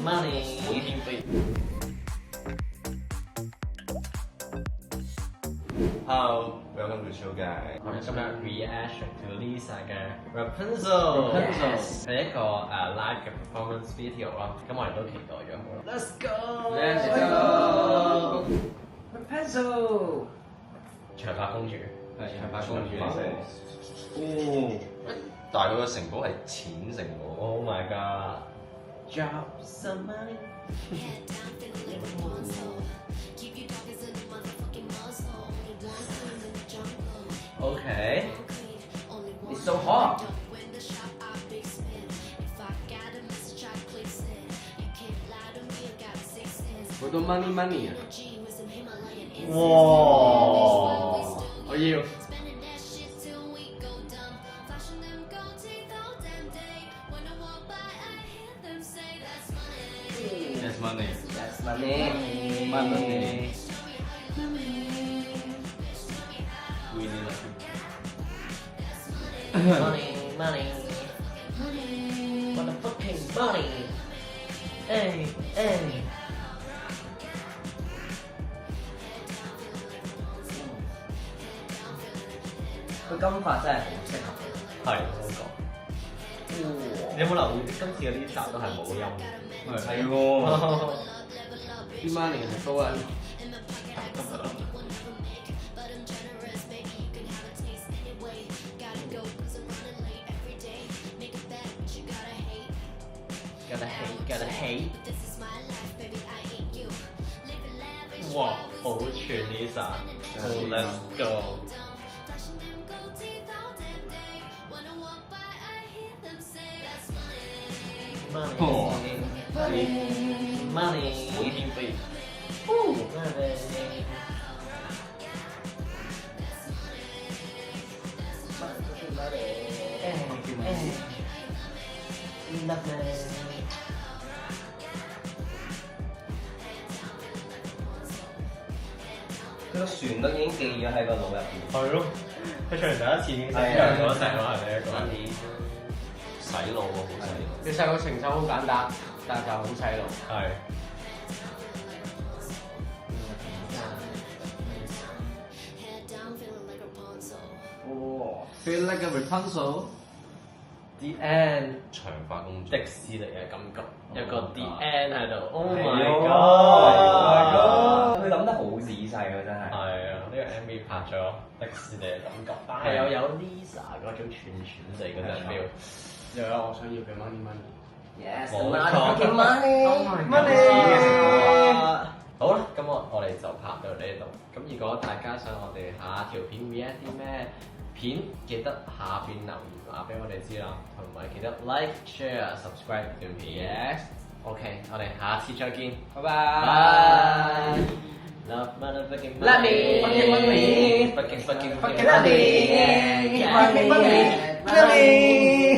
money。滿天飛。Hello, welcome to Chill Guy。我哋今日 reaction to Lisa 嘅 Rapunzel，係一個live嘅 performance video 咯。咁我哋都期待咗好啦。Let's go！Rapunzel，長髮公主，係長髮公主嚟嘅。哦，但係佢個城堡係淺城堡。Oh my god！Drop some money。Okay. It's so hot. Hãy subscribe cho kênh Ghiền Mì Gõ để không bỏ lỡ những video hấp dẫn. 好多 money 啊！哇！我要。That's money. That's money. Money. We need Money. Motherfucking money. Hey. 佢金髮真係好適合佢。係我講。你有冇留意今次嗰啲集都係冇音？係喎。啲 money 係高啊！Gotta hate。哇，好串 Lisa。Let's go。Money。滿天飛。佢個旋律已經記咗喺個腦入邊。係咯，佢唱完第一次已經識唱咗成咯，係咪一個？洗腦喎，好洗腦。其實個情首好簡單，但就好洗腦。係。哇 ！Feel like a Rapunzel。The End。長髮公主。迪士尼嘅感覺，有個 The End 喺度。Oh my god！佢諗得好仔細喎，真係。係啊，呢個 MV 拍咗迪士尼嘅感覺，但係又有 Lisa 嗰種串地嗰陣 feel。又有我想要嘅 money。Yes。冇錯。 money。好啦，咁我哋就拍到呢度。咁如果大家想我哋下條片 react 啲咩片，記得下邊留言話俾我哋知啦，同埋記得 like、share、subscribe 段片。OK， 我哋下次再見，拜拜。Love motherfucking money. Fucking money.